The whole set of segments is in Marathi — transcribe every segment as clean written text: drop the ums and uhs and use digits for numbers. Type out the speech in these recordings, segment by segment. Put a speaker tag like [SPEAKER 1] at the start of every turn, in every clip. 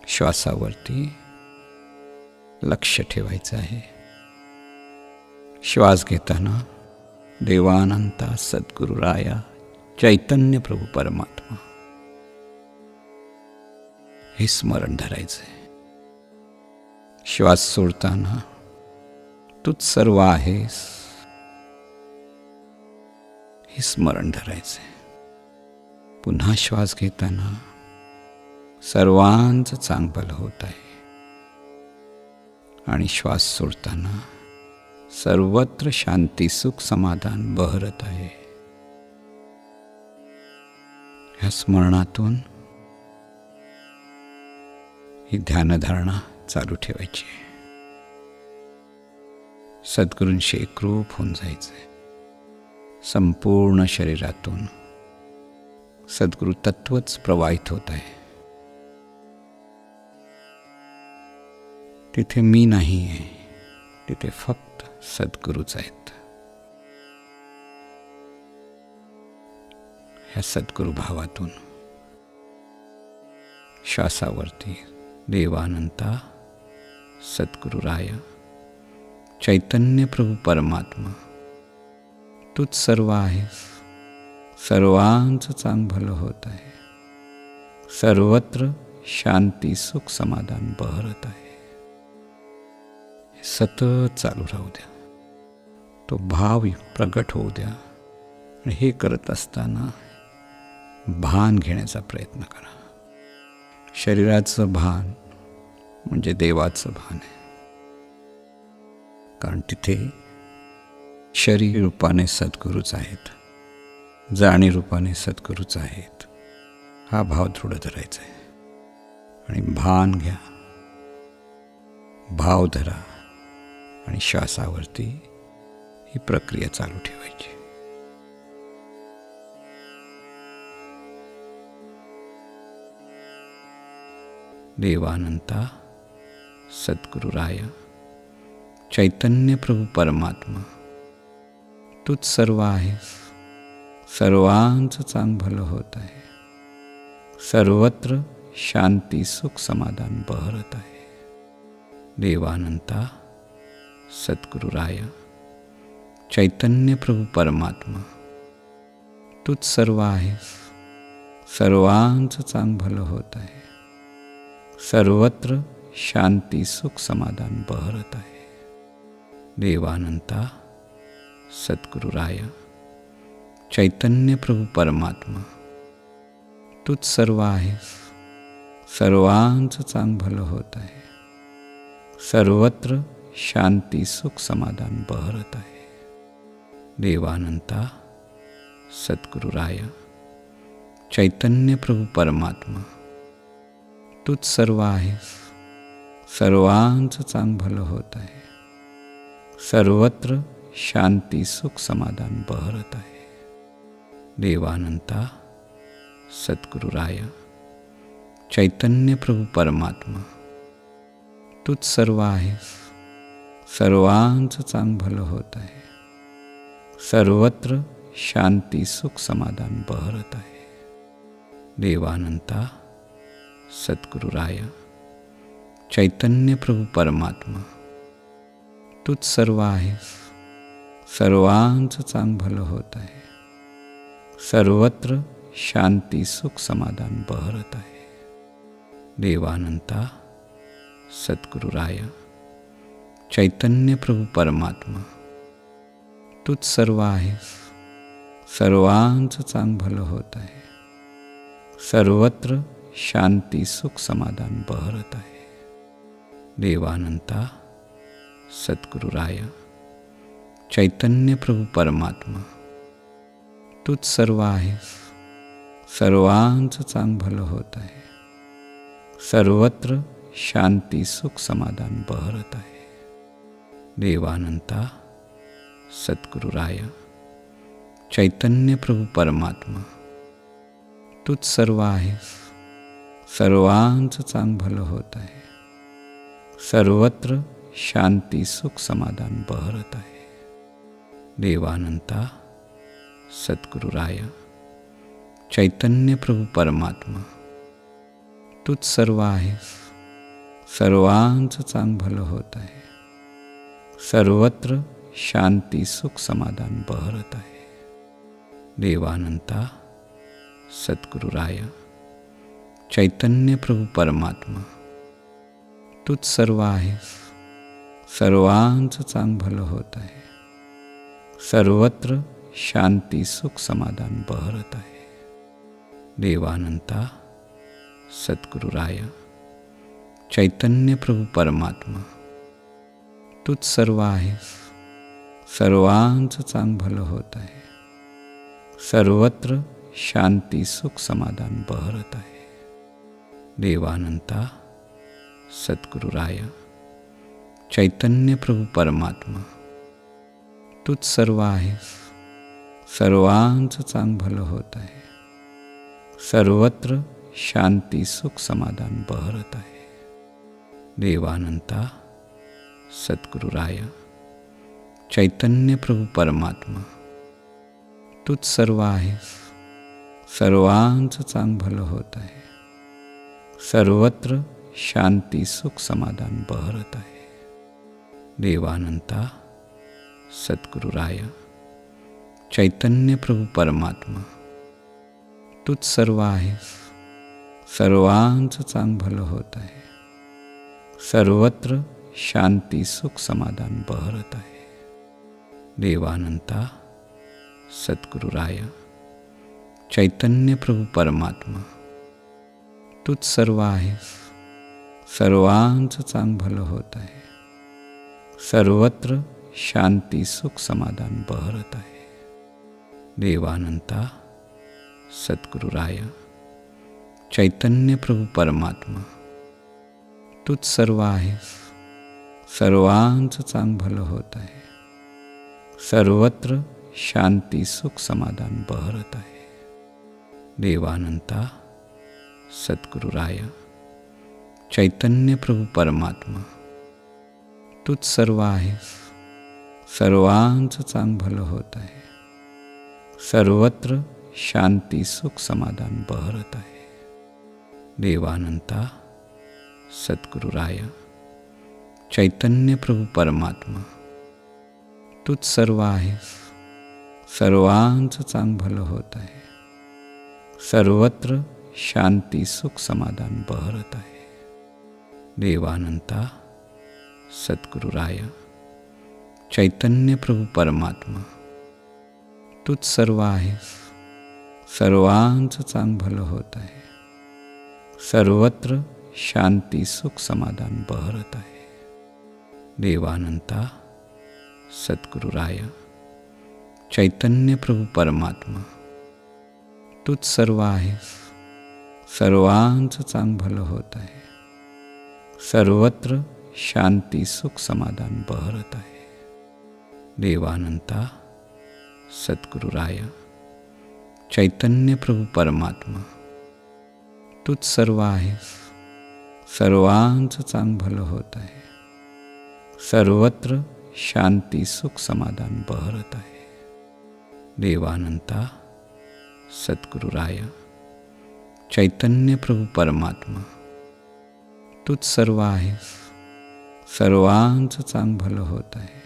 [SPEAKER 1] श्वासावरती लक्ष ठेवायचं आहे. श्वास घेताना देवानंता सद्गुरुराया चैतन्य प्रभू परमात्मा हे स्मरण धरायचं आहे. श्वास सोडताना तूच सर्व आहेस हे स्मरण धरायचं आहे. पुन्हा श्वास घेताना सर्वांचं चांगलं होत आहे आणि श्वास सोडताना सर्वत्र शांती सुख समाधान बहरत आहे. ह्या स्मरणातून ही ध्यानधारणा चालू ठेवायची आहे. सद्गुरूंशी एकरूप होऊन जायचंय. संपूर्ण शरीरातून सद्गुरु तत्वच प्रवाहित होत आहे. तिथे मी नाही आहे, तिथे फक्त सद्गुरूच आहेत. ह्या सद्गुरु भावातून श्वासावरती देवानंता सद्गुरुराया चैतन्य प्रभू परमात्मा तूच सर्व आहेस. सर्वांचं चांगलं होत आहे. सर्वत्र शांती सुख समाधान बहरत आहे. सतत चालू राहू द्या. तो भाव प्रगट होऊ द्या. आणि हे करत असताना भान घेण्याचा प्रयत्न करा. शरीराचं भान म्हणजे देवाचं भान आहे. कारण तिथे शरीर रूपाने सद्गुरूच आहेत, जाणीव रूपाने सद्गुरूच आहेत. हा भाव दृढ धरायचा आहे. आणि भान घ्या, भाव धरा आणि श्वासावरती ही प्रक्रिया चालू ठेवायची. देवानंता सद्गुरुराया चैतन्य प्रभू परमात्मा तूच सर्व आहेस. सर्वांचं चांगलं होत आहे. सर्वत्र शांती सुख समाधान बहरत आहे. देवानंता सद्गुरुराया चैतन्य प्रभू परमात्मा तूच सर्व आहेस. सर्वांचं चांगलं होत आहे. सर्वत्र शांती सुख समाधान बहरत आहे. देवानंता सद्गुरुराया चैतन्य प्रभू परमात्मा तूच सर्व आहेस. सर्वांचं चांगलं होत आहे. सर्वत्र शांती सुख समाधान बहरत आहे. देवानंता सद्गुरुराया चैतन्य प्रभू परमात्मा तूच सर्व आहेस. सर्वांचं चांगलं होत आहे. सर्वत्र शांती सुख समाधान बहरत आहे. देवानंता सद्गुरुराया चैतन्य प्रभू परमात्मा तूच सर्व आहेस. सर्वांचं चांगलं होत आहे. सर्वत्र शांती सुख समाधान बहरत आहे. देवानंता सद्गुरुराया चैतन्य प्रभू परमात्मा तूच सर्व आहेस. सर्वांचं चांगलं होत आहे. सर्वत्र शांती सुख समाधान बहरत आहे. देवानंता सद्गुरुराया चैतन्य प्रभू परमात्मा तूच सर्व आहेस. सर्वांचं चांगलं होत आहे. सर्वत्र शांती सुख समाधान बहरत आहे. देवानंता सद्गुरुराया चैतन्य प्रभू परमात्मा तूच सर्व आहेस. सर्वांचं चांगलं होत आहे. सर्वत्र शांती सुख समाधान बहरत आहे. देवानंता सद्गुरुराया चैतन्य प्रभू परमात्मा तूच सर्व आहेस. सर्वांचं चांगलं होत आहे. सर्वत्र शांती सुख समाधान बहरत आहे. देवानंता सद्गुरुराया चैतन्य प्रभू परमात्मा तूच सर्व आहेस. सर्वांचं चांगलं होत आहे. सर्वत्र शांती सुख समाधान बहरत आहे. देवानंता सद्गुरुराया चैतन्य प्रभू परमात्मा तूच सर्व आहेस. सर्वांचं चांगलं होत आहे. सर्वत्र शांती सुख समाधान बहरत आहे. देवानंता सद्गुरुराया चैतन्य प्रभू परमात्मा तूच सर्व आहेस. सर्वांचं चांगलं होत आहे. सर्वत्र शांती सुख समाधान बहरत आहे. देवानंता सद्गुरुराया चैतन्य प्रभू परमात्मा तूच सर्व आहेस. सर्वांचं चांगलं होत आहे. सर्वत्र शांती सुख समाधान बहरत आहे. देवानंता सद्गुरुराया चैतन्य प्रभू परमात्मा तूच सर्व आहेस. सर्वांचं चांगलं होत आहे. सर्वत्र शांती सुख समाधान बहरत आहे. देवानंता सद्गुरुराया चैतन्य प्रभू परमात्मा तूच सर्व आहेस. सर्वांचं चांगलं होत आहे. सर्वत्र शांती सुख समाधान बहरत आहे. देवानंता सद्गुरुराया चैतन्य प्रभू परमात्मा तूच सर्व आहेस. सर्वांचं चांगलं होत आहे. सर्वत्र शांती सुख समाधान बहरत आहे. देवानंता सद्गुरुराया चैतन्य प्रभू परमात्मा तूच सर्व आहेस. सर्वांचं चांगलं होत आहे. सर्वत्र शांती सुख समाधान बहरत आहे. देवानंता सद्गुरुराया चैतन्य प्रभू परमात्मा तूच सर्व आहेस. सर्वांचं चांगलं होत आहे. सर्वत्र शांती सुख समाधान बहरत आहे. देवानंता सद्गुरुराया चैतन्य प्रभू परमात्मा तूच सर्व आहेस. सर्वांचं चांगलं होत आहे. सर्वत्र शांती सुख समाधान बहरत आहे. देवानंता सद्गुरुराया चैतन्य प्रभू परमात्मा तूच सर्व आहेस. सर्वांचं चांगलं होत आहे. सर्वत्र शांती सुख समाधान बहरत आहे. देवानंता सद्गुरुराया चैतन्य प्रभू परमात्मा तूच सर्व आहेस. सर्वांचं चांगलं होत आहे. सर्वत्र शांती सुख समाधान बहरत आहे. देवानंता सद्गुरुराया चैतन्य प्रभू परमात्मा तूच सर्व आहेस. सर्वांचं चांगलं होत आहे. सर्वत्र शांती सुख समाधान बहरत आहे. देवानंता सद्गुरुराया चैतन्य प्रभू परमात्मा तूच सर्व आहेस. सर्वांचं चांगलं होत आहे.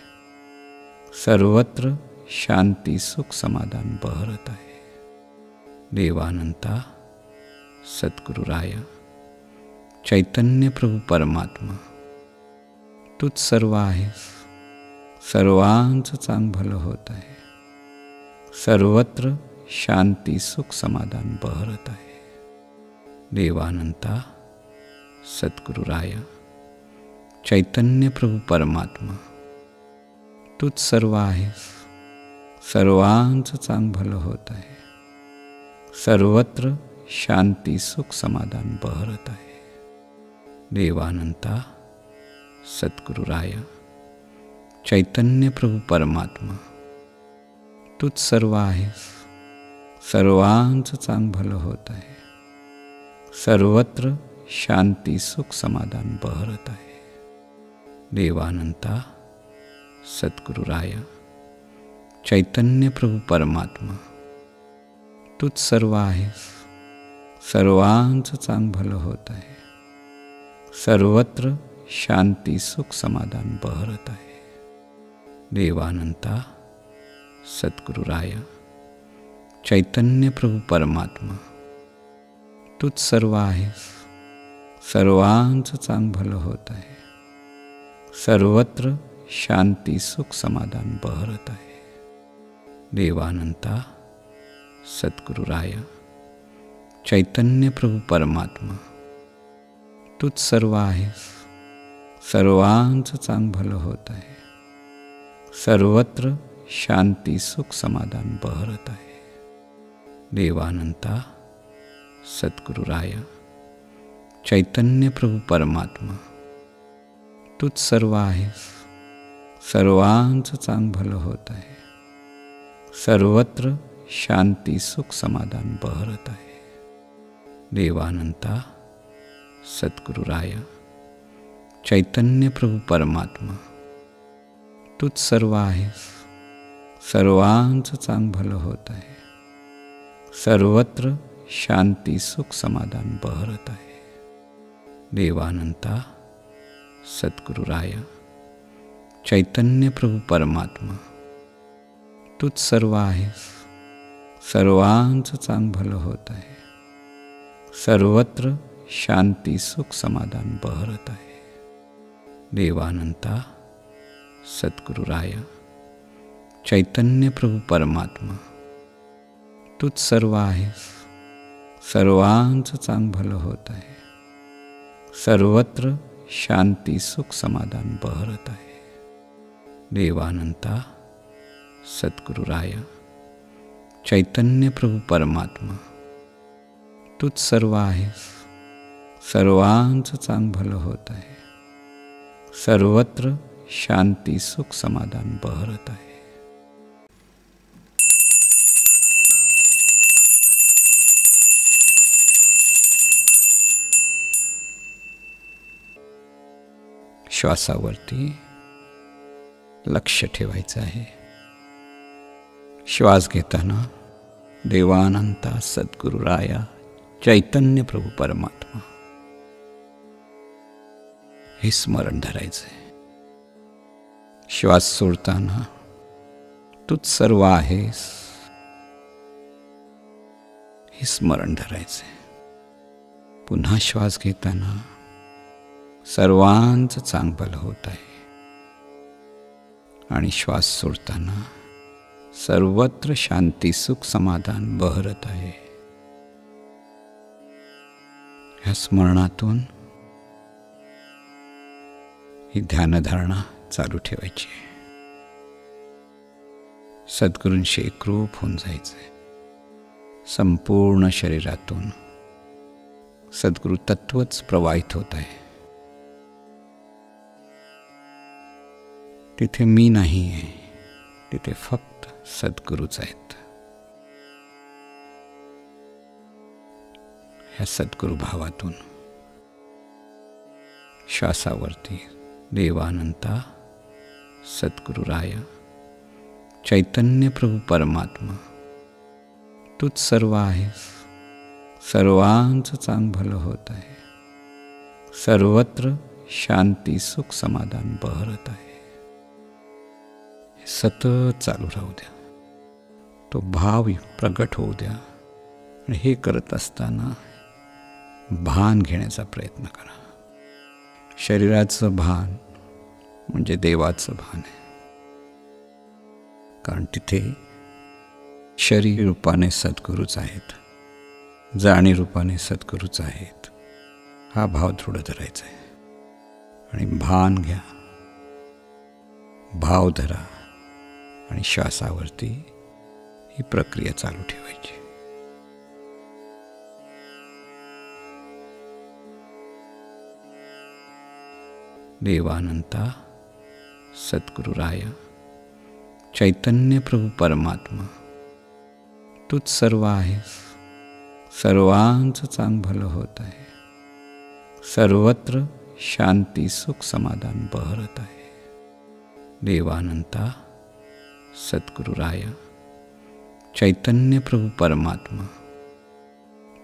[SPEAKER 1] सर्वत्र शांती सुख समाधान बहरत आहे. देवानंता सद्गुरुराया चैतन्य प्रभू परमात्मा तूच सर्व आहेस. सर्वांचं चांगलं होत आहे. सर्वत्र शांती सुख समाधान बहरत आहे. देवानंता सद्गुरुराया चैतन्य प्रभू परमात्मा तूच सर्व आहेस. सर्वांचं चांगलं होत आहे. सर्वत्र शांती सुख समाधान बहरत आहे. देवानंता सद्गुरुराया चैतन्य प्रभू परमात्मा तूच सर्व आहेस. सर्वांचं चांगलं होत आहे. सर्वत्र शांती सुख समाधान बहरत आहे. देवानंता सद्गुरुराया चैतन्य प्रभू परमात्मा तूच सर्व आहेस. सर्वांचं चांगलं होत आहे. सर्वत्र शांती सुख समाधान बहरत आहे. देवानंता सद्गुरुराया चैतन्य प्रभू परमात्मा तूच सर्व आहेस. सर्वांचं चांगभलं होत आहे. सर्वत्र शांती सुख समाधान बहरत आहे. देवानंता सद्गुरुराया चैतन्य प्रभू परमात्मा तूच सर्व आहेस. सर्वांचं चांगभलं होत आहे. सर्वत्र शांती सुख समाधान बहरत आहे. देवानंता सद्गुरुराया चैतन्य प्रभू परमात्मा तूच सर्व आहेस. सर्वांचं चांगभलं होत आहे. सर्वत्र शांती सुख समाधान बहरत आहे. देवानंता सद्गुरुराया चैतन्य प्रभू परमात्मा तूच सर्व आहेस. सर्वांचं चांगभलं होत आहे. सर्वत्र शांती सुख समाधान बहरत आहे. देवानंता सद्गुरुराया चैतन्य प्रभू परमात्मा तूच सर्व आहेस. सर्वांचं चांगभलं होत आहे. सर्वत्र शांती सुख समाधान बहरत आहे. देवानंता सद्गुरुराया चैतन्य प्रभू परमात्मा तूच सर्व आहेस. सर्वांचं चांगभलं होत आहे. सर्वत्र शांती सुख समाधान बहरत आहे. देवानंता सद्गुरुराया चैतन्य प्रभू परमात्मा तूच सर्व आहेस. सर्वांचं चांगभलं होत आहे. सर्वत्र शांती सुख समाधान बहरत आहे. श्वासावरती लक्ष ठेवायचं आहे. श्वास घेताना देवानंता सद्गुरुराया चैतन्य प्रभू परमात्मा हे स्मरण धरायचं आहे. श्वास सोडताना तूच सर्व आहेस हे स्मरण धरायचं आहे. पुन्हा श्वास घेताना सर्वांचं चांगभलं होत आहे आणि श्वास सोडताना सर्वत्र शांती सुख समाधान बहरत आहे. ह्या स्मरणातून ही ध्यानधारणा चालू ठेवायची आहे. सद्गुरूंशी एकरूप होऊन जायचंय. संपूर्ण शरीरातून सद्गुरु तत्वच प्रवाहित होत आहे. तिथे मी नाही आहे, तिथे फक्त सद्गुरूच आहेत. ह्या सद्गुरु भावातून श्वासावरती देवानंता सद्गुरुराया चैतन्य प्रभू परमात्मा तूच सर्व आहेस. सर्वांचं चांगभलं होत आहे. सर्वत्र शांती सुख समाधान बहरत आहे. सतत चालू राहू द्या. तो भाव प्रगट होऊ द्या. आणि हे करत असताना भान घेण्याचा प्रयत्न करा. शरीराचं भान म्हणजे देवाचं भान आहे. कारण तिथे शरीर रूपाने सद्गुरूच आहेत, जाणीव रूपाने सद्गुरूच आहेत. हा भाव दृढ धरायचा आहे. आणि भान घ्या, भाव धरा आणि श्वासावरती ही प्रक्रिया चालू ठेवायची. देवानंता सद्गुरुराया चैतन्य प्रभू परमात्मा तूच सर्व आहेस. सर्वांचं चांगभलं होत आहे. सर्वत्र शांती सुख समाधान बहरत आहे. देवानंता सद्गुरुराया चैतन्य प्रभू परमात्मा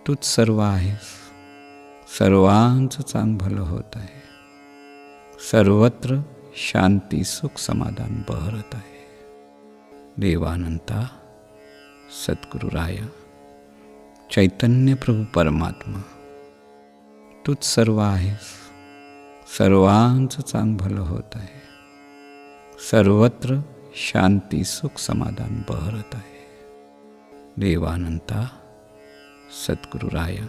[SPEAKER 1] तूच सर्व आहेस. सर्वांचं चांग भलं होत आहे. सर्वत्र शांती सुख समाधान बहरत आहे. देवानंता सद्गुरुराया चैतन्य प्रभू परमात्मा तूच सर्व आहेस. सर्वांचं चांग भलं होत आहे. सर्वत्र शांती सुख समाधान बहरत आहे. देवानंता सद्गुरुराया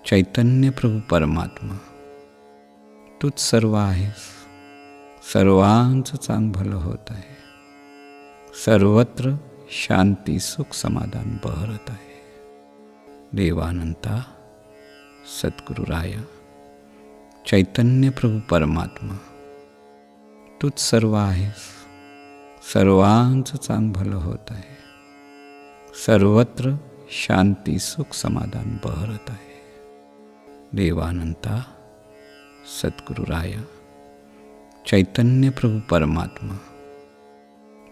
[SPEAKER 1] चैतन्य प्रभू परमात्मा तूच सर्व आहेस. सर्वांचं चांग भलं होत आहे. सर्वत्र शांती सुख समाधान बहरत आहे. देवानंता सद्गुरुराया चैतन्य प्रभू परमात्मा तूच सर्व आहेस. सर्वांचं चांग भलं होत आहे. सर्वत्र शांती सुख समाधान बहरत आहे. देवानंता सद्गुरुराया चैतन्य प्रभू परमात्मा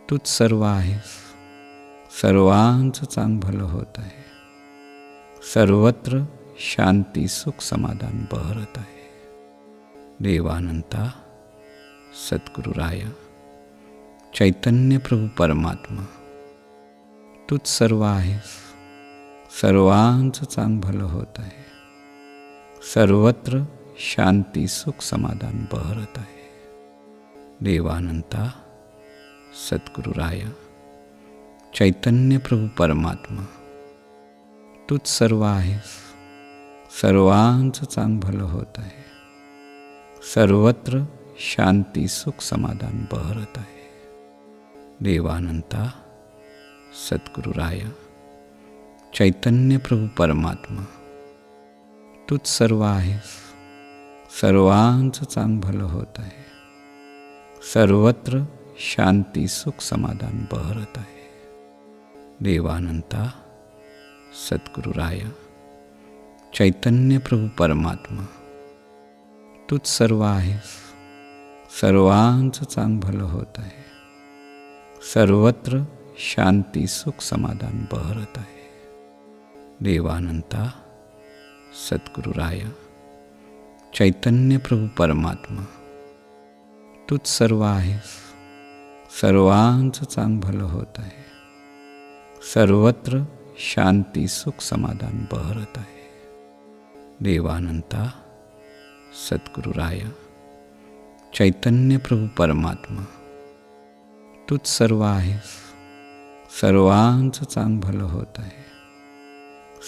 [SPEAKER 1] तूच सर्व आहेस. सर्वांचं चांग भलं होत आहे. सर्वत्र शांती सुख समाधान बहरत आहे. देवानंता सद्गुरुराया चैतन्य प्रभू परमात्मा तूच सर्व आहेस. सर्वांचं चांग भलं होत आहे. सर्वत्र शांती सुख समाधान बहरत आहे. देवानंता सद्गुरुराया चैतन्य प्रभू परमात्मा तूच सर्व आहेस. सर्वांचं चांग भलं होत आहे. सर्वत्र शांती सुख समाधान बहरत आहे. देवानंता सद्गुरुराया चैतन्य प्रभू परमात्मा तूच सर्व आहेस. सर्वांचं चांग भलं होत आहे. सर्वत्र शांती सुख समाधान बहरत आहे. देवानंता सद्गुरुराया चैतन्य प्रभू परमात्मा तूच सर्व आहेस. सर्वांचं चांग भलं होत आहे. सर्वत्र शांती सुख समाधान बहरत आहे. देवानंता सद्गुरुराया चैतन्य प्रभू परमात्मा तूच सर्व आहेस. सर्वांचं चांग भलं होत आहे. सर्वत्र शांती सुख समाधान बहरत आहे. देवानंता सद्गुरुराया चैतन्य प्रभू परमात्मा तूच सर्व आहेस. सर्वांचं चांग भलं होत आहे.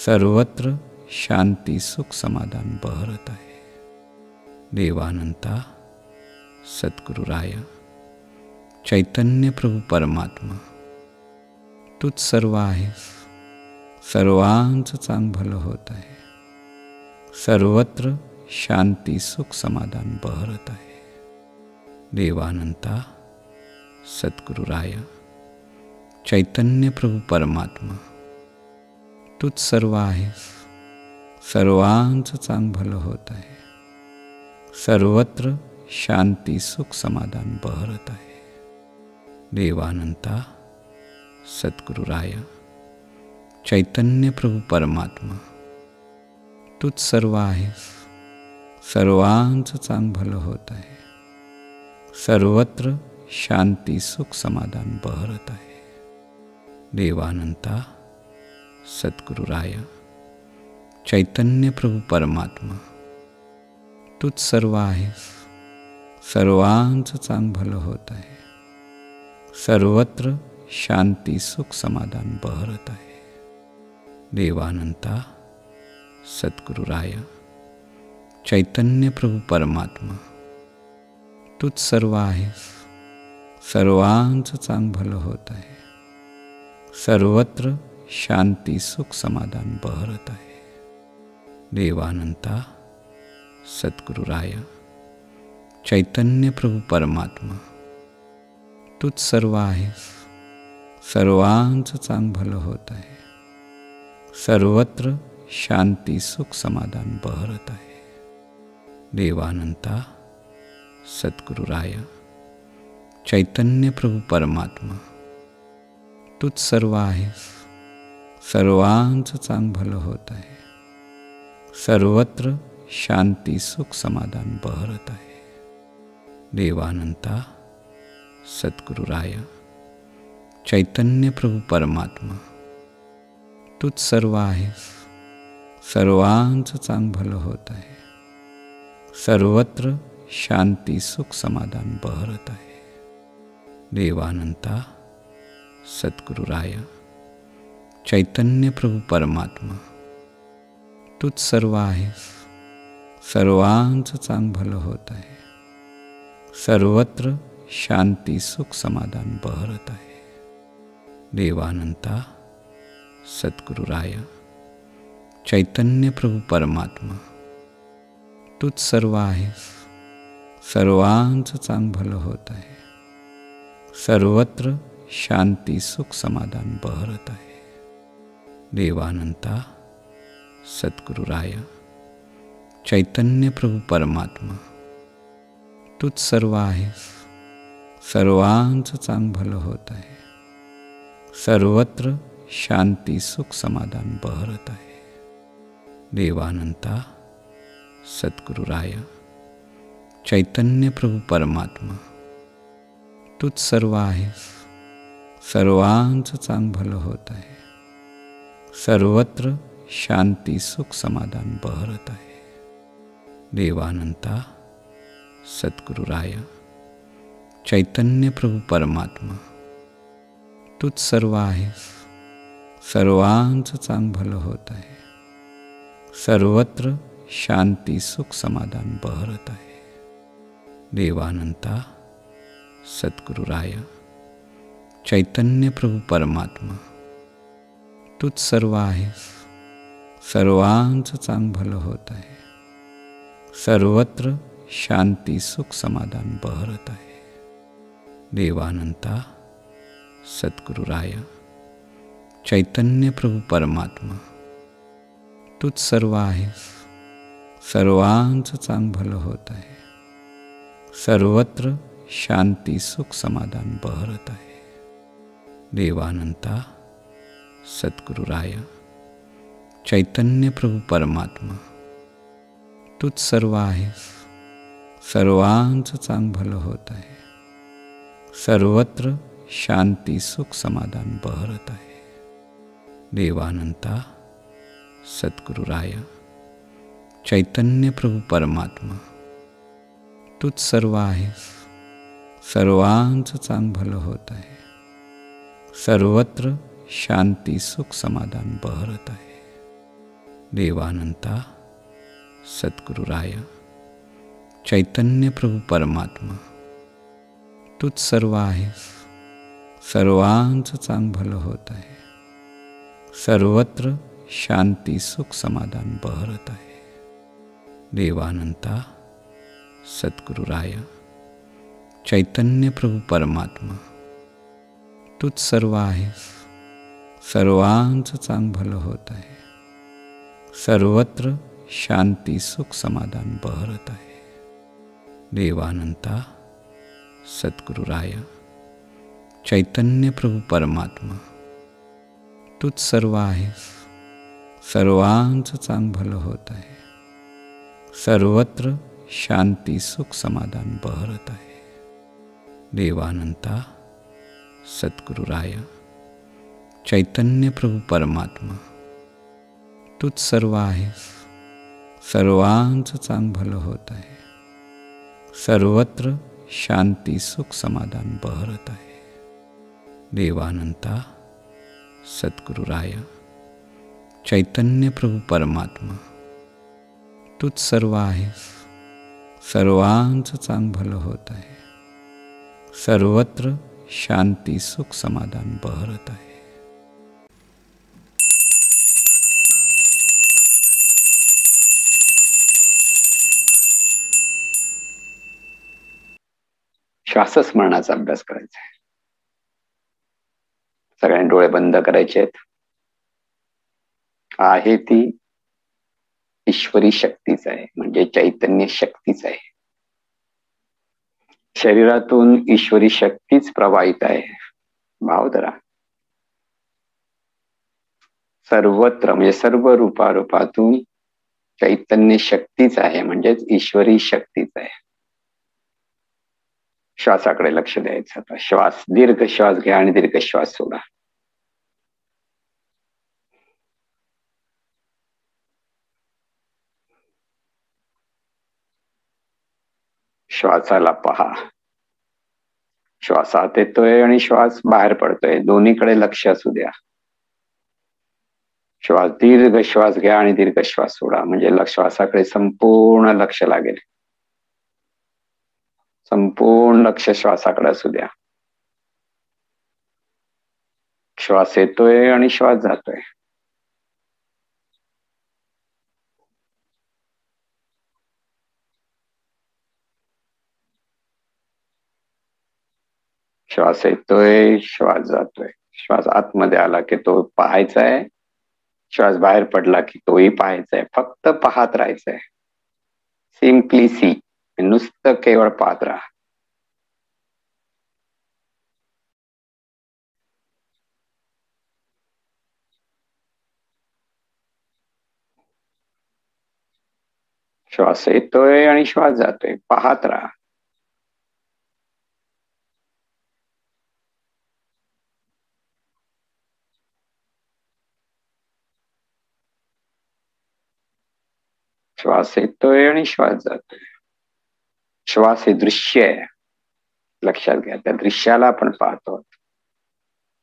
[SPEAKER 1] सर्वत्र शांती सुख समाधान बहरत आहे. देवानंता सद्गुरुराया चैतन्य प्रभू परमात्मा तूच सर्व आहेस. सर्वांचं चांग भलं होत आहे. सर्वत्र शांती सुख समाधान बहरत आहे. देवानंता सद्गुरुराया चैतन्य प्रभू परमात्मा तूच सर्व आहेस. सर्वांचं चांग भलं होत आहे. सर्वत्र शांती सुख समाधान बहरत आहे. देवानंता सद्गुरुराया चैतन्य प्रभू परमात्मा तूच सर्व आहेस. सर्वांचं चांग भलं होत आहे. सर्वत्र शांती सुख समाधान बहरत आहे. देवानंता सद्गुरुराया चैतन्य प्रभू परमात्मा तूच सर्व आहेस. सर्वांचं चांग भलं होत आहे. सर्वत्र शांती सुख समाधान बहरत आहे. देवानंता सद्गुरुराया चैतन्य प्रभू परमात्मा तूच सर्व आहेस. सर्वांचं चांग भलं होत आहे. सर्वत्र शांती सुख समाधान बहरत आहे. देवानंता सद्गुरुराया चैतन्य प्रभू परमात्मा तूच सर्व आहेस. सर्वांचं चांग भलं होत आहे. सर्वत्र शांती सुख समाधान बहरत आहे. देवानंता सद्गुरुराया चैतन्य प्रभू परमात्मा तूच सर्व आहेस. सर्वांचं चांग भलं होत आहे. सर्वत्र शांती सुख समाधान बहरत आहे. देवानंता सद्गुरुराया चैतन्य प्रभू परमात्मा तूच सर्व आहेस. सर्वांचं चांग भलं होत आहे. सर्वत्र शांती सुख समाधान बहरत आहे. देवानंता सद्गुरुराया चैतन्य प्रभू परमात्मा तूच सर्व आहेस. सर्वांचं चांग भलं होत आहे. सर्वत्र शांती सुख समाधान बहरत आहे. देवानंता सद्गुरुराया चैतन्य प्रभू परमात्मा तूच सर्व आहेस. सर्वांचं चांग भलं होत आहे. सर्वत्र शांती सुख समाधान बहरत आहे. देवानंता सद्गुरुराया चैतन्य प्रभू परमात्मा तूच सर्व आहेस. सर्वांचं चांग भलं होत आहे. सर्वत्र शांती सुख समाधान बहरत आहे. देवानंता सद्गुरुराया चैतन्य प्रभू परमात्मा तूच सर्व आहेस. सर्वांचं चांग भलं होत आहे. सर्वत्र शांती सुख समाधान बहरत आहे. देवानंता सद्गुरुराया चैतन्य प्रभू परमात्मा तूच सर्व आहेस. सर्वांचं चांग भलं होत आहे. सर्वत्र शांती सुख समाधान बहरत आहे. देवानंता सद्गुरुराया चैतन्य प्रभू परमात्मा तूच सर्व आहेस. सर्वांचं चांग भलं होत आहे. सर्वत्र शांती सुख समाधान बहरत आहे. देवानंता सद्गुरुराया चैतन्य प्रभू परमात्मा तूच सर्व आहेस. सर्वांचं चांग भलं होत आहे. सर्वत्र शांती सुख समाधान बहरत आहे. देवानंता सद्गुरुराया चैतन्य प्रभू परमात्मा तूच सर्व आहेस. सर्वांचं चांग भलं होत आहे. सर्वत्र शांती सुख समाधान बहरत आहे. देवानंता सद्गुरुराया चैतन्य प्रभू परमात्मा तूच सर्व आहेस. सर्वांचं चांग भलं होत आहे. सर्वत्र शांती सुख समाधान बहरत आहे. देवानंता सद्गुरुराया चैतन्य प्रभू परमात्मा तूच सर्व आहेस. सर्वांचं चांग भलं होत आहे. सर्वत्र शांती सुख समाधान बहरत आहे. देवानंता सद्गुरुराया चैतन्य प्रभू परमात्मा तूच सर्व आहेस. सर्वांचं चांग भलं होत आहे. सर्वत्र शांती सुख समाधान बहरत आहे. देवानंता सद्गुरुराया चैतन्य प्रभू परमात्मा तूच सर्व आहेस. सर्वांचं चांग भलं होत आहे. सर्वत्र शांती सुख समाधान बहरत आहे. देवानंता सद्गुरुराया चैतन्य प्रभू परमात्मा तूच सर्व आहेस. सर्वांचं चांग भलं होत आहे. सर्वत्र शांती सुख समाधान बहरत आहे. देवानंता सद्गुरुराया चैतन्य प्रभू परमात्मा तूच सर्व आहेस. सर्वांचं चांग भलं होत आहे. सर्वत्र शांती सुख समाधान बहरत आहे.
[SPEAKER 2] श्वासस्मरणाचा अभ्यास करायचा आहे. सगळ्यांनी डोळे बंद करायचे आहेत. आहे ती ईश्वरी शक्तीच आहे, म्हणजे चैतन्य शक्तीच आहे. शरीरातून ईश्वरी शक्तीच प्रवाहित आहे. भाव धरा. सर्वत्र म्हणजे सर्व रूपारूपातून चैतन्य शक्तीच आहे, म्हणजेच ईश्वरी शक्तीच आहे. श्वासाकडे लक्ष द्यायचं. आता श्वास, दीर्घ श्वास घ्या आणि दीर्घ श्वास सोडा. श्वासाला पहा. श्वास आत येतोय आणि श्वास बाहेर पडतोय, दोन्हीकडे लक्ष असू द्या. श्वास, दीर्घ श्वास घ्या आणि दीर्घ श्वास सोडा, म्हणजे श्वासाकडे संपूर्ण लक्ष लागेल. संपूर्ण लक्ष श्वासाकडे असू द्या. श्वास येतोय आणि श्वास जातोय. श्वास येतोय, श्वास जातोय. श्वास आतमध्ये आला की तो पाहायचा आहे, श्वास बाहेर पडला की तोही पाहायचा आहे. फक्त पाहत राहायचंय. सिम्पली सी, नुसतं केवळ पाहत राहा. श्वास येतोय आणि श्वास जातोय, पाहत राहा. श्वास येतोय आणि श्वास जातोय. श्वास हे दृश्य आहे, लक्षात घ्या. त्या दृश्याला आपण पाहतो,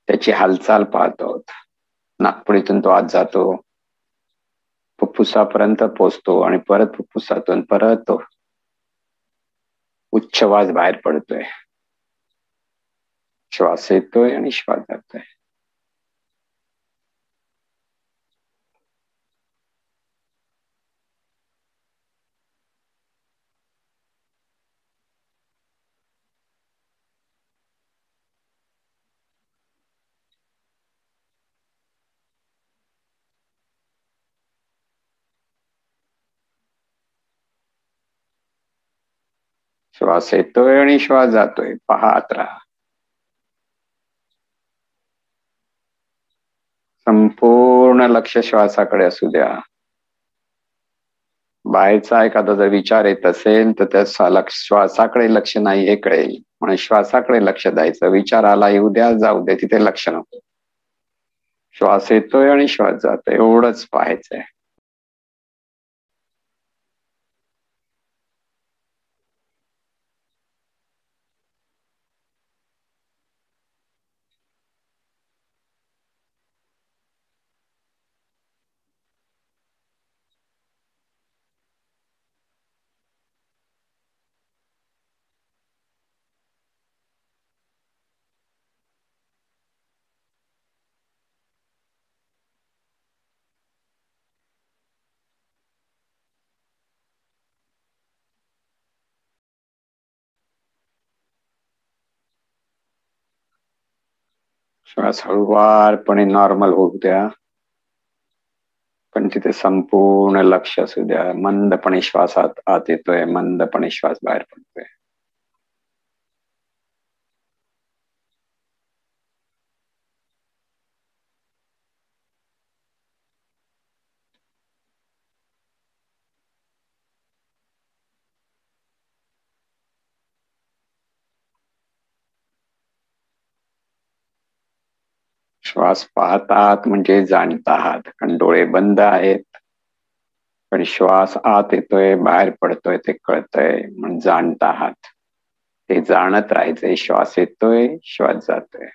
[SPEAKER 2] त्याची हालचाल पाहतो. नाकपुडीतून तो आत जातो, फुफ्फुसापर्यंत पोचतो आणि परत फुफ्फुसातून परत तो उच्छवास बाहेर पडतोय. श्वास येतोय आणि श्वास जातोय. श्वास येतोय आणि श्वास जातोय, पाहत राहा. संपूर्ण लक्ष श्वासाकडे असू द्या. बाहेरचा एखादा जर विचार येत असेल तर त्या श्वासाकडे लक्ष नाही हे कळेल, म्हणून श्वासाकडे लक्ष द्यायचं. विचार आला येऊ द्या, जाऊ द्या, तिथे लक्ष नको. श्वास येतोय आणि श्वास जातोय, एवढंच पाहायचंय. श्वास हळुवारपणे नॉर्मल होऊ द्या, पण तिथे संपूर्ण लक्ष असू द्या. मंदपणे श्वास आत येतोय, मंदपणे श्वास बाहेर पडतोय. श्वास पाहतात म्हणजे जाणत आहात, कारण डोळे बंद आहेत, पण श्वास आत येतोय बाहेर पडतोय ते कळतंय, म्हणून जाणत आहात. ते जाणत राहायचंय. श्वास येतोय, श्वास जातोय.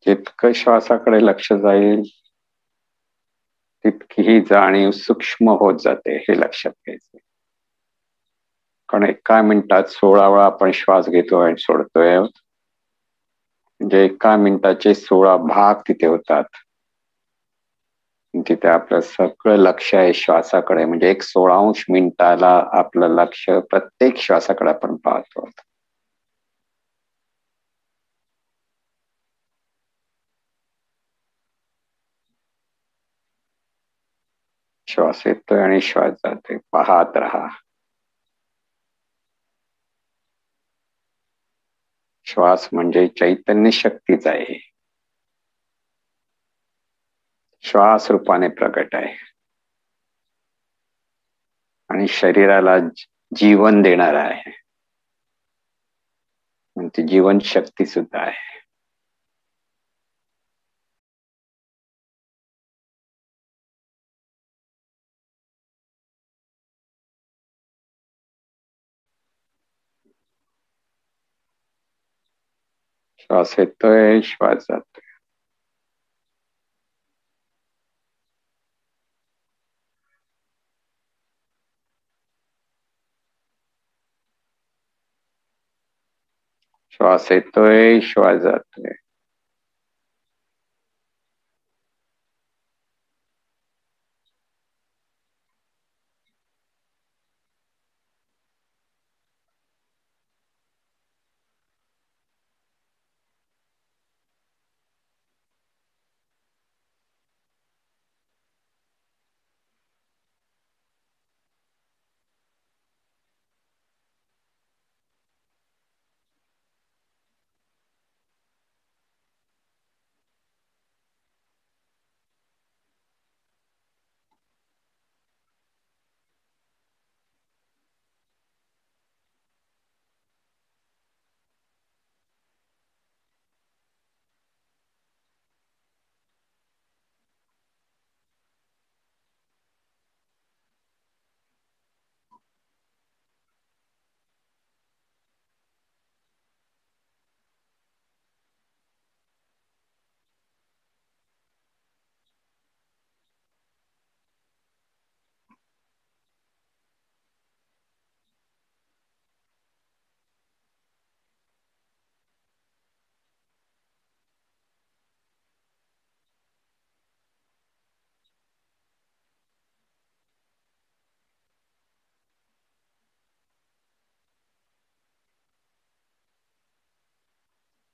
[SPEAKER 2] जितकं श्वासाकडे लक्ष जाईल तितकी ही जाणीव सूक्ष्म होत जाते, हे लक्षात घ्यायचं. कारण एका मिनिटात 16 वेळा आपण श्वास घेतोय आणि सोडतोय, म्हणजे एका मिनिटाचे 16 भाग तिथे होतात. तिथे आपलं सगळं लक्ष आहे श्वासाकडे. म्हणजे एक 16 मिनिटाला आपलं लक्ष प्रत्येक श्वासाकडे आपण पाहतो. श्वास येतोय आणि श्वास जातोय, पाहत राहा. श्वास म्हणजे चैतन्य शक्तीच आहे, श्वास रूपाने प्रकट आहे आणि शरीराला जीवन देणार आहे. ती जीवन शक्ती सुद्धा आहे. श्वास येतोय, श्वास जातोय. श्वास येतोय, श्वास जातोय.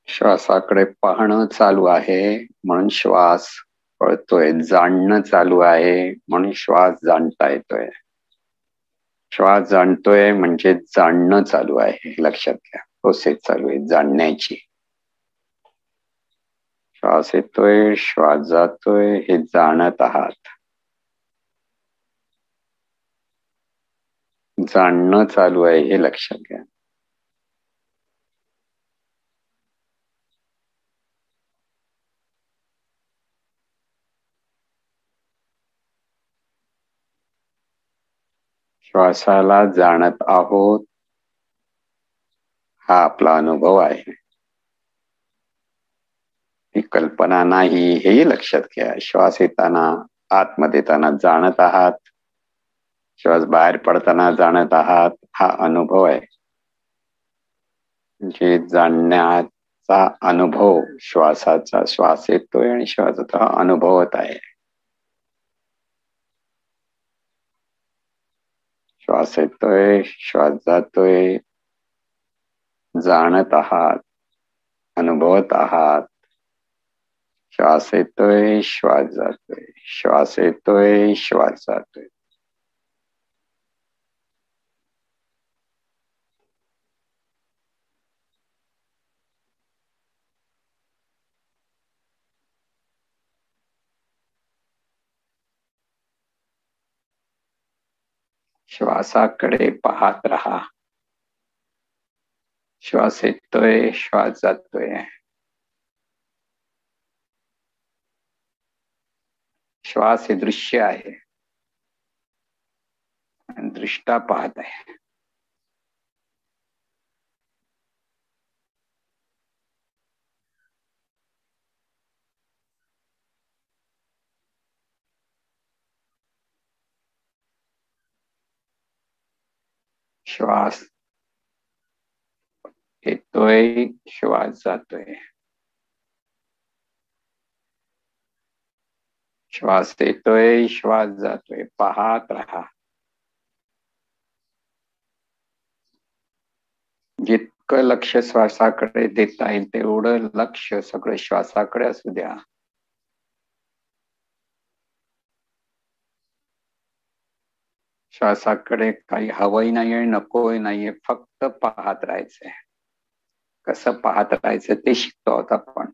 [SPEAKER 2] श्वासाकडे पाहणं चालू आहे म्हणून श्वास कळतोय, जाणणं चालू आहे म्हणून श्वास जाणता येतोय. श्वास जाणतोय म्हणजे जाणणं चालू आहे. लक्षात घ्या, प्रोसेस चालू आहे जाणण्याची. श्वास येतोय, श्वास जातोय, हे जाणत आहात. जाणणं चालू आहे हे लक्षात घ्या. श्वासाला जाणत आहोत, हा आपला अनुभव आहे. ही कल्पना नाही, हेही लक्षात घ्या. श्वास येताना आतमध्ये येताना जाणत आहात, श्वास बाहेर पडताना जाणत आहात, हा अनुभव आहे. म्हणजे जाणण्याचा अनुभव श्वासाचा. श्वास येतोय आणि श्वासाचा अनुभवत आहे. श्वास येतोय, श्वास जातोय, जाणत आहात, अनुभवत आहात. श्वास येतोय, श्वास जातोय, श्वास येतोय, श्वास जातोय. श्वासाकडे पाहत राहा. श्वास येतोय, श्वास जातोय. श्वास हे दृश्य आहे, दृष्टा पाहत आहे. श्वास येतोय, श्वास जातोय. श्वास येतोय, श्वास जातोय, पाहत राहा. जितकं लक्ष श्वासाकडे देता येईल तेवढं लक्ष सगळं श्वासाकडे असू द्या. श्वासाकडे काही हवंही नाहीये, नकोही नाहीये, फक्त पाहत राहायचंय. कसं पाहत राहायचं ते शिकतो आहोत आपण.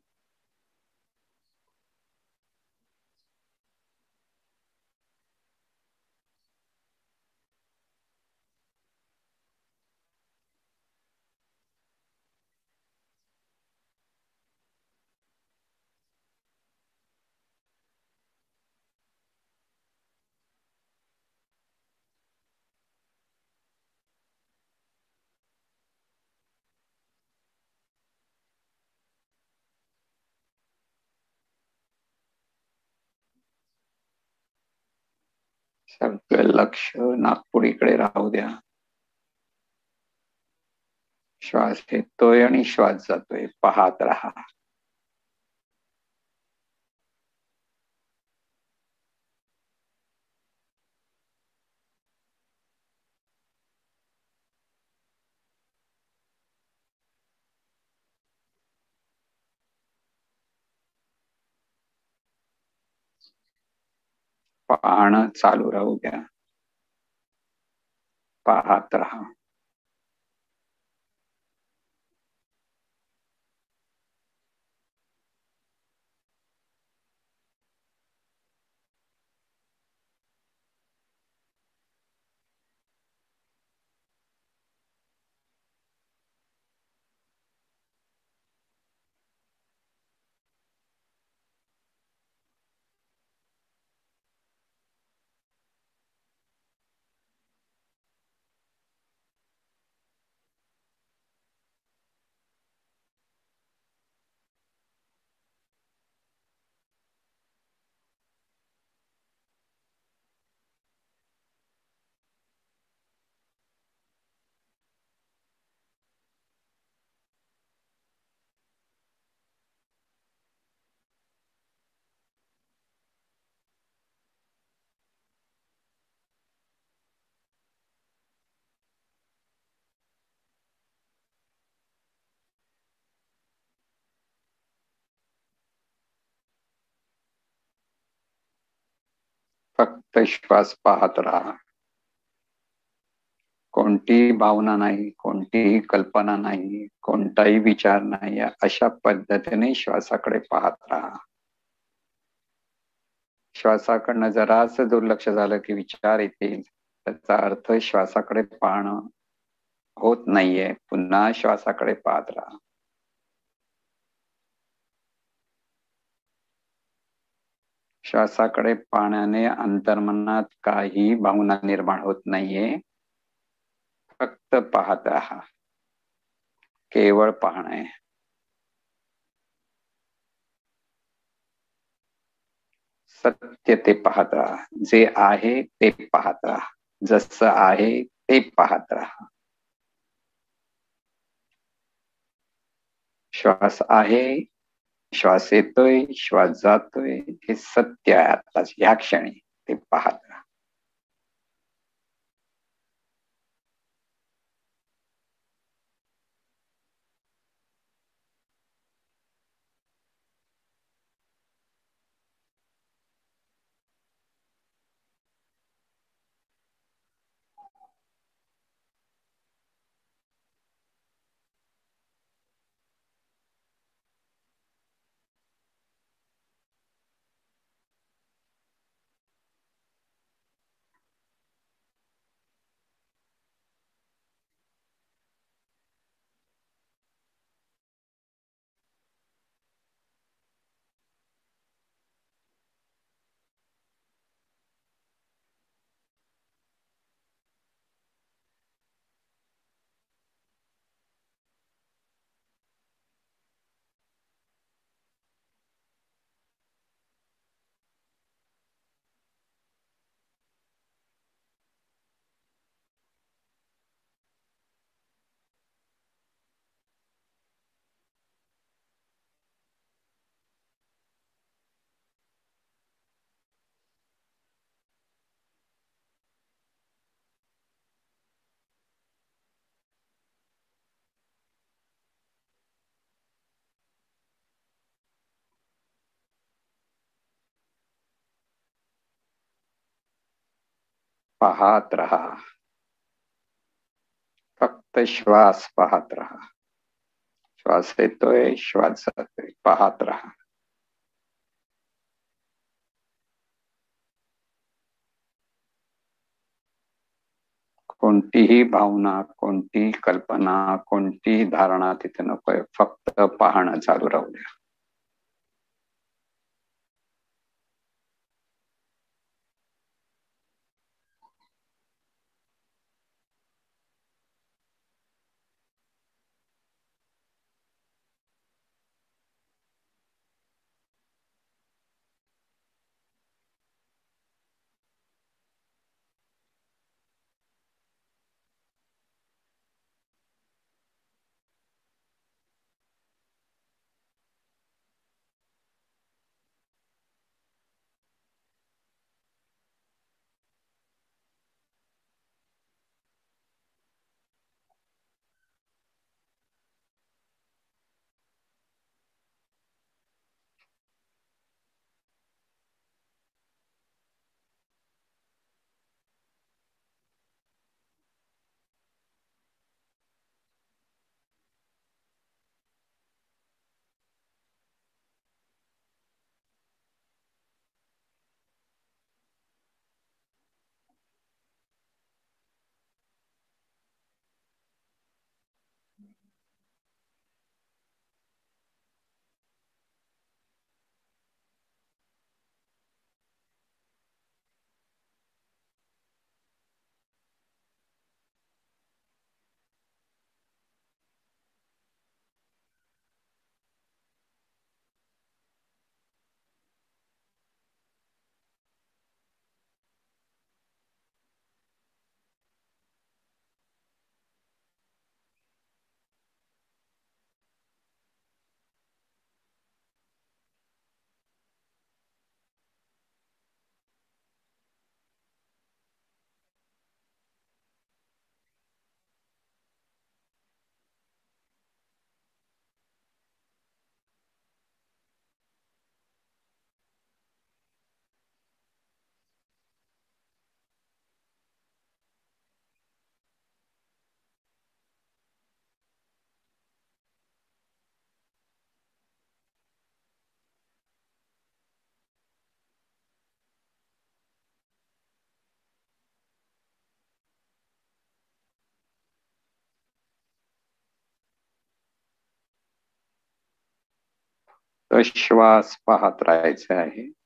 [SPEAKER 2] सगळं लक्ष नागपुडीकडे राहू द्या. श्वास येतोय आणि श्वास जातोय, पाहत राहा. पाहणं चालू राहू द्या, पाहत राहा. फक्त श्वास पाहत राहा. कोणतीही भावना नाही, कोणतीही कल्पना नाही, कोणताही विचार नाही. अशा पद्धतीने श्वासाकडे पाहत राहा. श्वासाकडनं जराच दुर्लक्ष झालं की विचार येतील. त्याचा अर्थ श्वासाकडे पाहणं होत नाहीये. पुन्हा श्वासाकडे पाहत राहा. श्वासाकडे पाहण्याने अंतर्मनात काही भावना निर्माण होत नाहीये. फक्त पाहत राहा, केवळ पाहणं. सत्य ते पाहत राहा, जे आहे ते पाहत राहा, जसं आहे ते पाहत राहा. श्वास आहे, श्वास येतोय, श्वास जातोय, हे सत्य आहे. आताच ह्या क्षणी ते पाहत राहा. पाहत राहा, फक्त श्वास पाहत राहा. श्वास येतोय, श्वास जातोय, पाहत राहा. कोणतीही भावना, कोणतीही कल्पना, कोणतीही धारणा तिथे नकोय. फक्त पाहणं चालू राहू द्या. तर श्वास पाहत राहायचे आहे.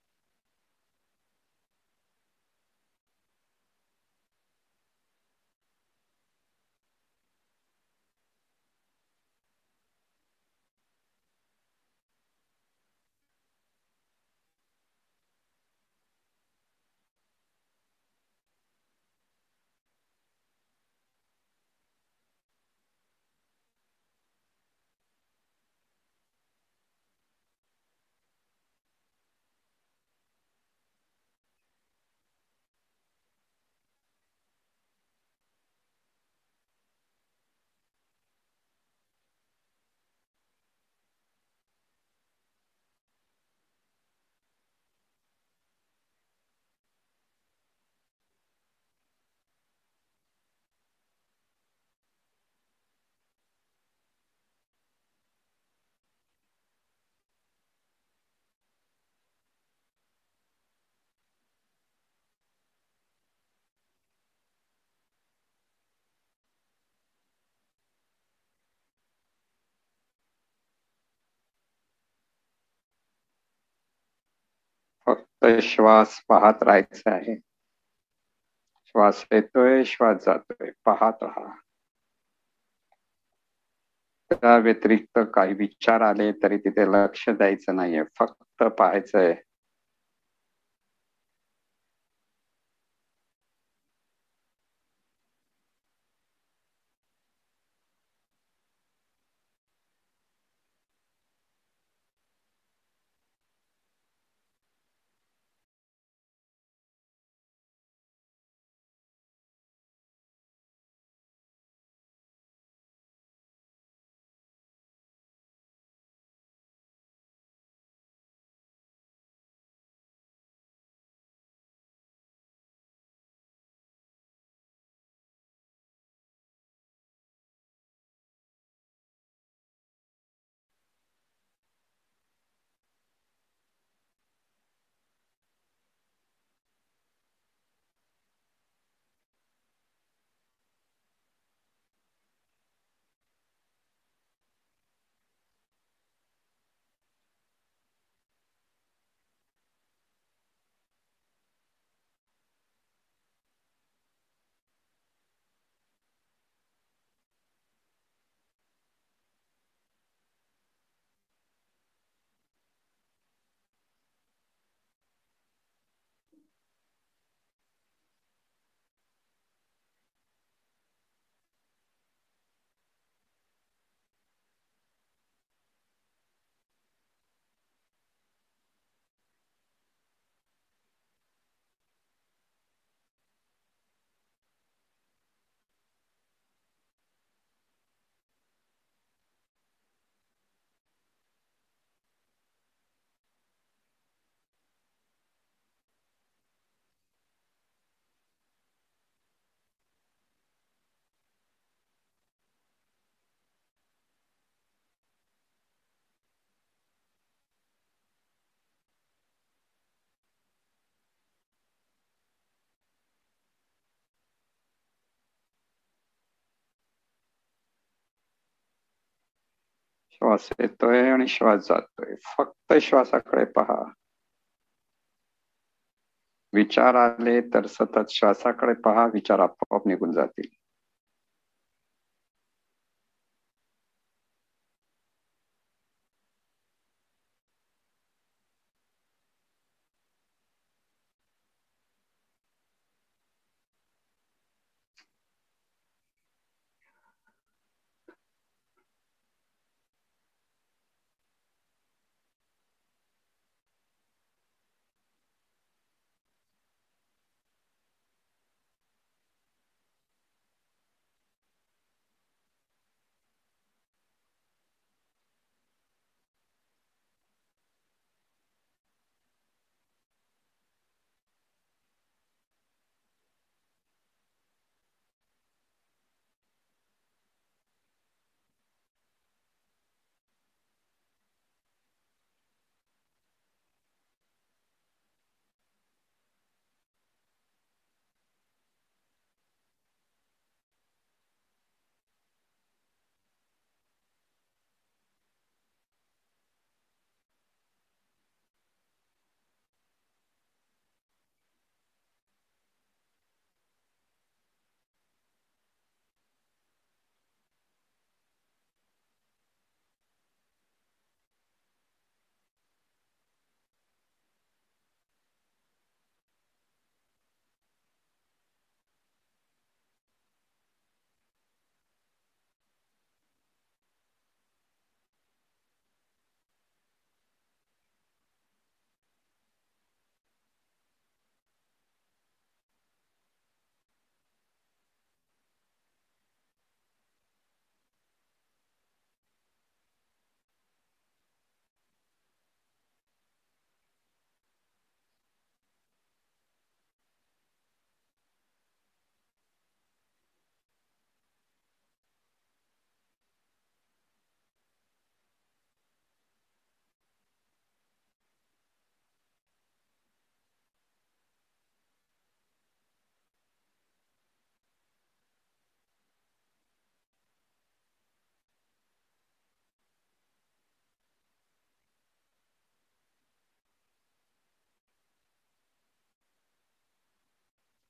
[SPEAKER 2] फक्त श्वास पाहत राहायचा आहे. श्वास येतोय, श्वास जातोय, पाहत राहा. त्या व्यतिरिक्त काही विचार आले तरी तिथे लक्ष द्यायचं नाहीये, फक्त पाहायचंय. श्वास येतोय आणि श्वास जातोय, फक्त श्वासाकडे पहा. विचार आले तर सतत श्वासाकडे पहा, विचार आपोआप निघून जातील.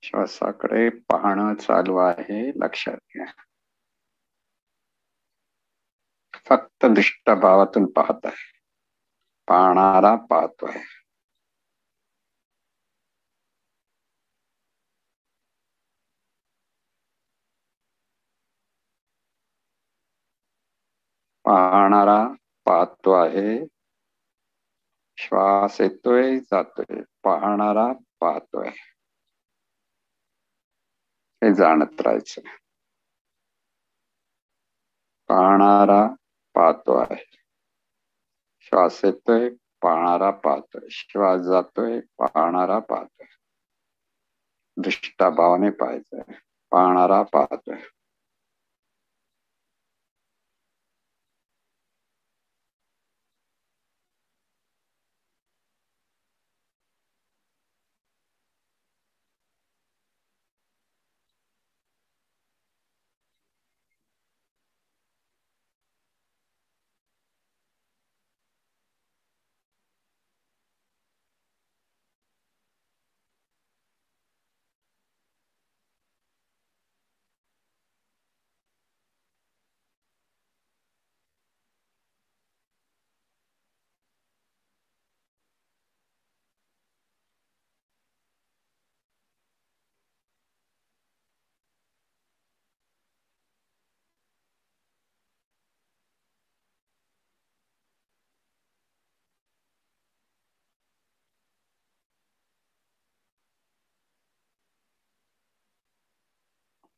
[SPEAKER 2] श्वासाकडे पाहणं चालू आहे, लक्षात घ्या. फक्त दृष्ट भावातून पाहत आहे, पाहणारा पाहतोय. पाहणारा पाहतो आहे, श्वास येतोय जातोय, पाहणारा पाहतोय. हे जाणत राहायचं. पाहणारा पाहतो आहे, श्वास येतोय, पाहणारा पाहतोय, श्वास जातोय, पाहणारा पाहतोय. दृष्टाभावाने पाहायचंय, पाहणारा पाहतोय.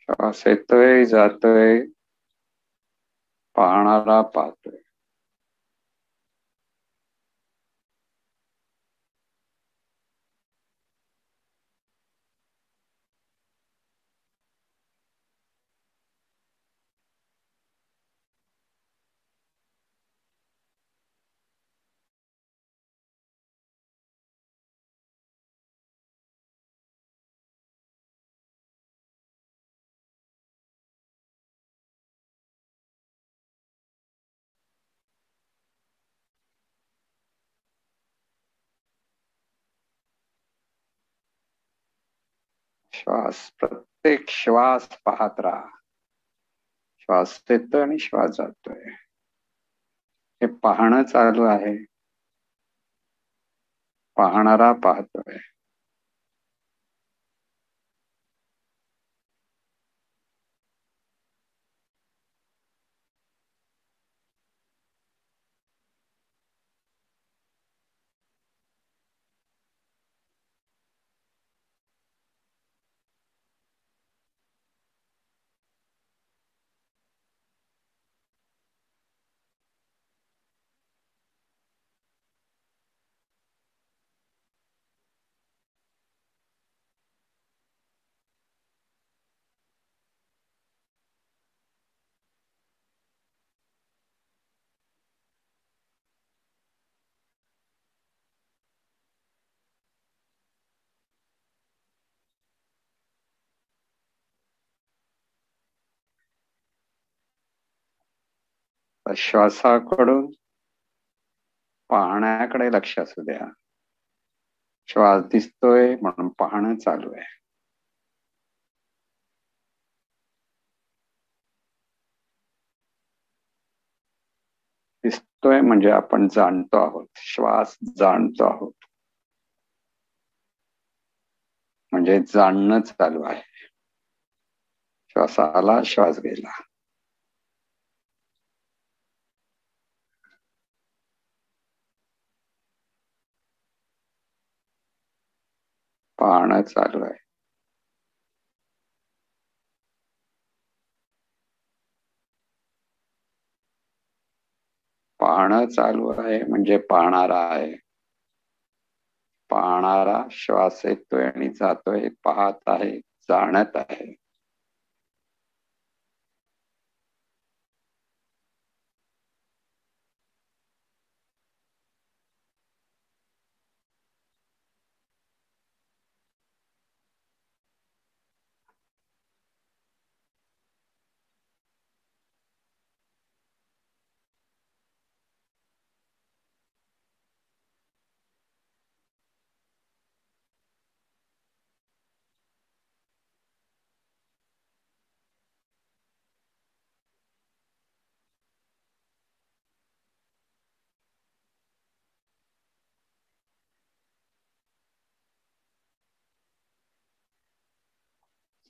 [SPEAKER 2] श्वास येतोय जातोय, पाहणारा पाहतोय. श्वास, प्रत्येक श्वास पाहत राहा. श्वास येतोय आणि श्वास जातोय, हे पाहणं चालू आहे. पाहणारा पाहतोय. श्वासाकडून पाहण्याकडे लक्ष असू द्या. श्वास दिसतोय म्हणून पाहणं चालू आहे. दिसतोय म्हणजे आपण जाणतो आहोत. श्वास जाणतो आहोत म्हणजे जाणणं चालू आहे. श्वास आला, श्वास गेला. पाहणं चालू आहे. पाहणं चालू आहे म्हणजे पाहणारा आहे. पाहणारा श्वास येतोय आणि जातोय, पाहत आहे, जाणत आहे.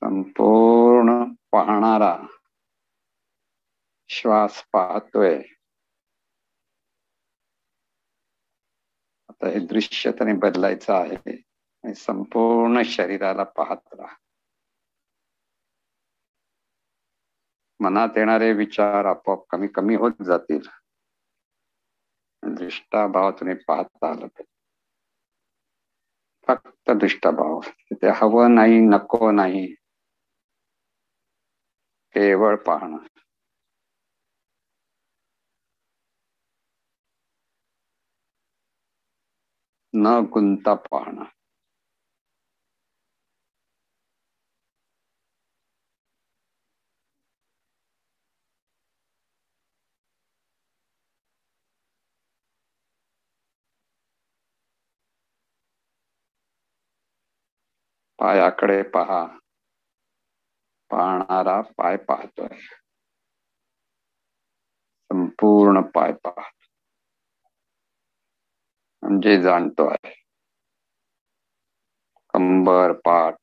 [SPEAKER 2] संपूर्ण पाहणारा श्वास पाहतोय. आता हे दृश्य त्याने बदलायचं आहे आणि संपूर्ण शरीराला पाहत राहा. मनात येणारे विचार आपोआप कमी कमी होत जातील. दृष्टाभावातून पाहता आलं पाहिजे. फक्त दृष्टाभाव, तिथे हवं नाही, नको नाही, केवळ पाहणं. न गुंता पाहणं. पायाकडे पहा. पाहणारा पाय पाहतोय. संपूर्ण पाय पाहतो म्हणजे जाणतो आहे. कंबर, पाठ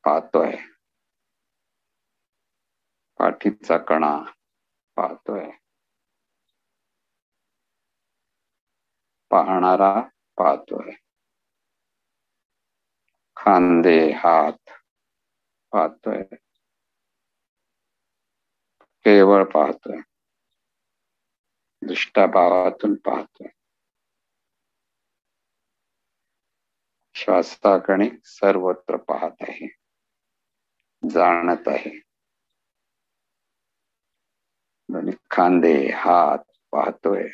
[SPEAKER 2] पाहतोय. पाठीचा कणा पाहतोय. पाहणारा पाहतोय. खांदे, हात पाहतोय. केवळ पाहतोय. दृष्टाभावातून पाहतोय. श्वासाकडे सर्वत्र पाहत आहे, जाणत आहे. खांदे, हात पाहतोय.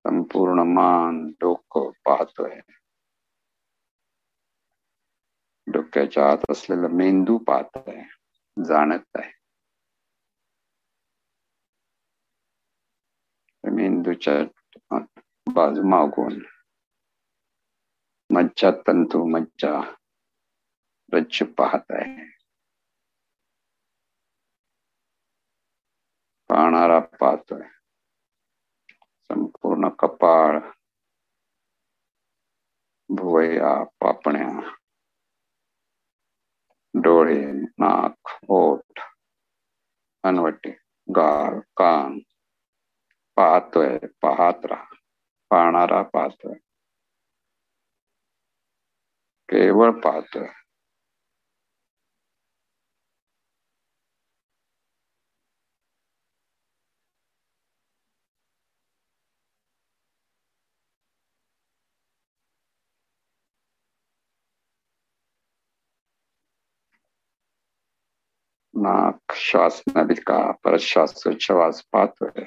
[SPEAKER 2] संपूर्ण मान, डोकं पाहतोय. डोक्याच्या आत असलेला मेंदू पाहतोय, जाणत आहे. मेंदूच्या बाजू मागून मज्जा तंतू मज्जा रज्जू पाहत आहे. पाहणारा पाहतोय. संपूर्ण कपाळ, भुवया, पापण्या, डोळे, नाक, ओठ, हनवटी, गाल, कान पाहतोय. पाहत राहा. पाहणारा पाहतोय. केवळ पाहतोय. नाक, श्वास, नलिका, परत श्वासोच्छवास पाहतोय.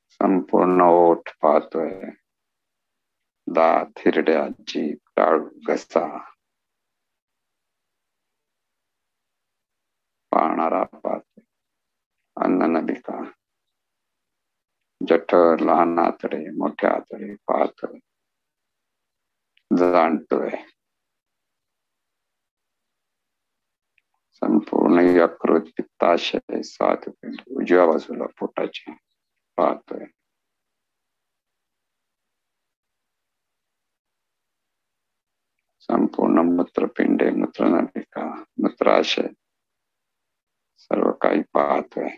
[SPEAKER 2] संपूर्ण ओठ पाहतोय. दात, हिरड्या, जीभ, टाळू, घसा पाहणारा पाहतोय. अन्न नलिका, जठर, लहान आतडे, मोठे आतडे पाहतोय. जाणतोय. संपूर्ण यकृत, पित्ताशय, स्वादुपिंड उजव्या बाजूला पोटाचे पाहतोय. संपूर्ण मूत्रपिंडे, मूत्रनलिका, मूत्राशय सर्व काही पाहतोय.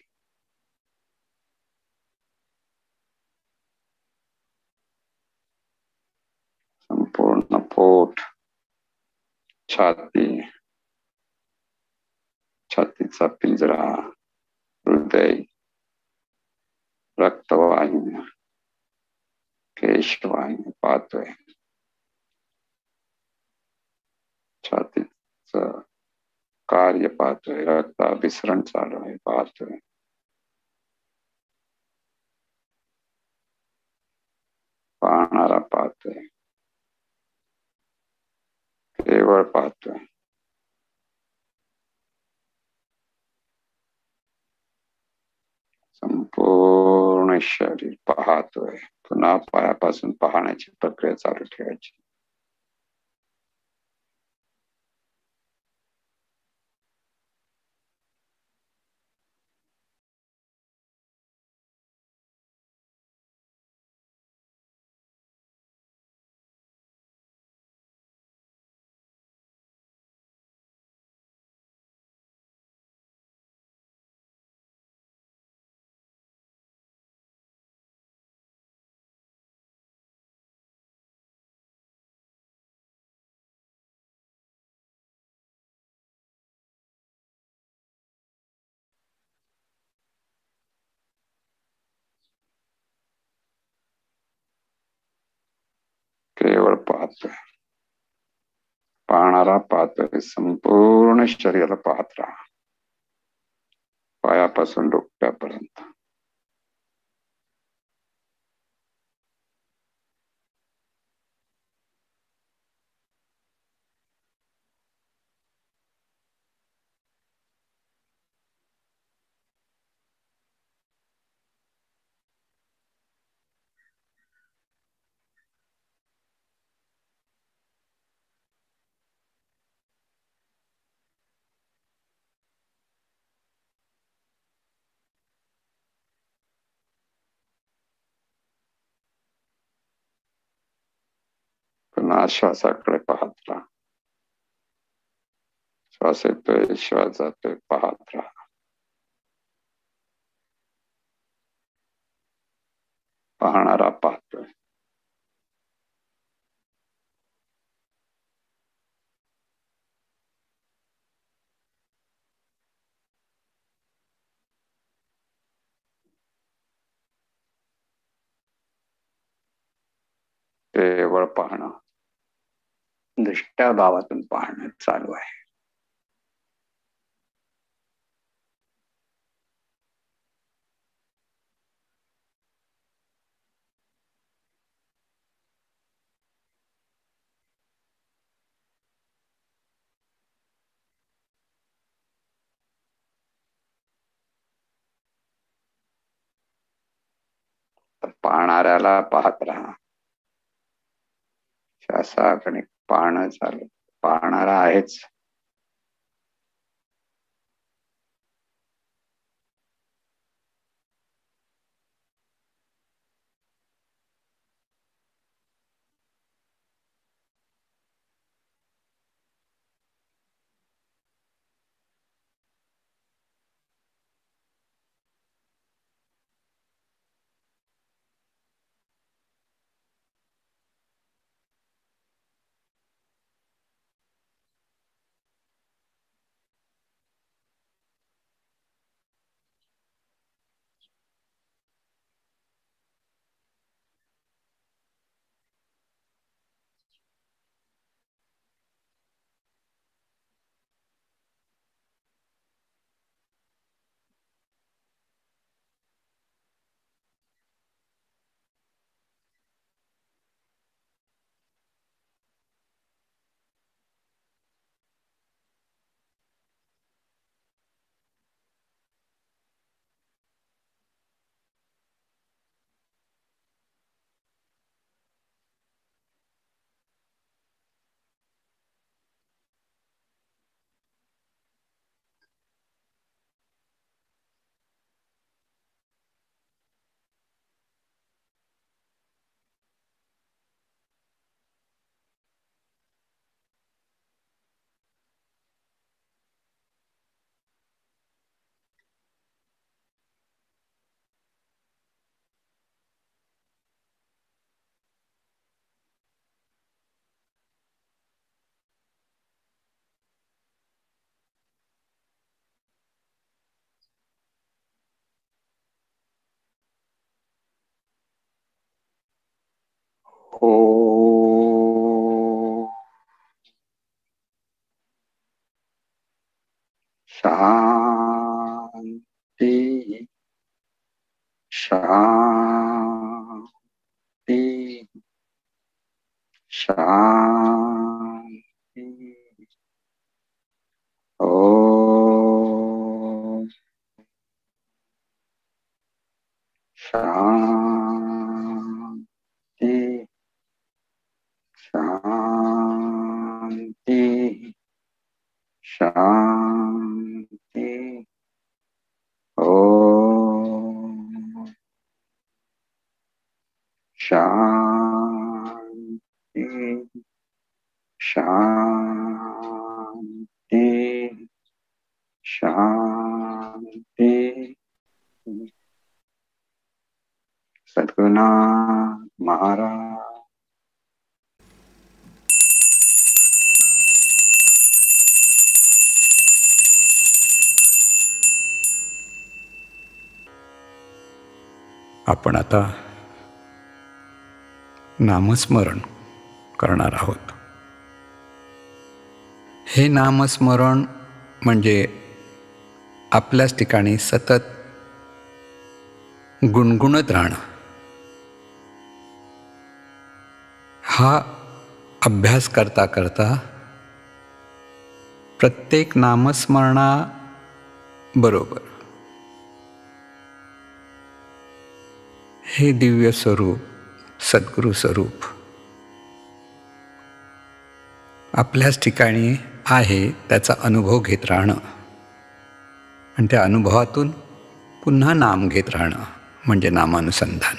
[SPEAKER 2] संपूर्ण पोट, छाती, छातीचा पिंजरा, हृदय, रक्तवाहिन्या, केशवाहिन्या पाहतोय. छातीचं कार्य पाहतोय. रक्ताभिसरण चालू आहे पाहतोय. पाहणारा पाहतोय. केवळ पाहतोय. संपूर्ण शरीर पाहतोय. पुन्हा पायापासून पाहण्याची प्रक्रिया चालू ठेवायची. केवळ पाहतोय. पाहणारा पाहतोय. संपूर्ण शरीराला पाहत राहा. पायापासून डोक्यापर्यंत. पुन्हा श्वासाकडे पाहत राहा. श्वास येतोय, श्वास जातोय पाहत राहा. पाहणारा पाहतोय. केवळ पाहणं, दृष्ट्या भावातून पाहणं चालू आहे. पाहणाऱ्याला पाहत राहा. श्वासाकडे पाहणं चालू, पाहणारा आहेच. हो. शांती शांती शांती. ओ शांती शांती शांती. ओम शांती शांती शांती. सद्गुरुनाथ महाराज.
[SPEAKER 1] आपण आता नामस्मरण करणार आहोत. हे नामस्मरण म्हणजे आपल्याच ठिकाणी सतत गुणगुणत राहणं. हा अभ्यास करता करता प्रत्येक नामस्मरणाबरोबर हे दिव्य स्वरूप, सद्गुरु स्वरूप आपल्याच ठिकाणी आहे त्याचा अनुभव घेत राहणं आणि त्या अनुभवातून पुन्हा नाम घेत राहणं म्हणजे नामानुसंधान.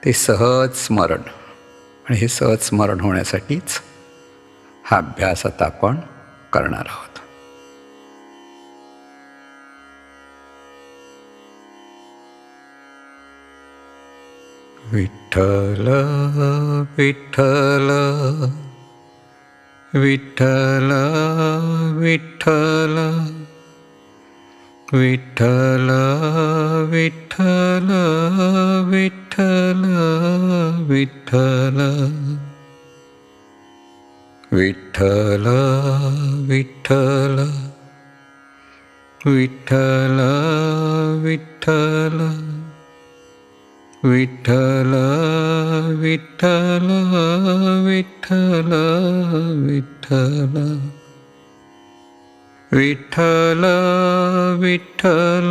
[SPEAKER 1] ते सहज स्मरण. आणि हे सहज स्मरण होण्यासाठीच हा अभ्यास आता आपण करणार आहोत. विठ्ठल विठ्ठल विठ्ठल विठ्ठल विठ्ठल विठ्ठल विठ्ठल विठ्ठल विठ्ठल विठ्ठल विठ्ठल विठ्ठल विठ्ठल विठ्ठल विठ्ठल विठ्ठल विठ्ठल विठ्ठल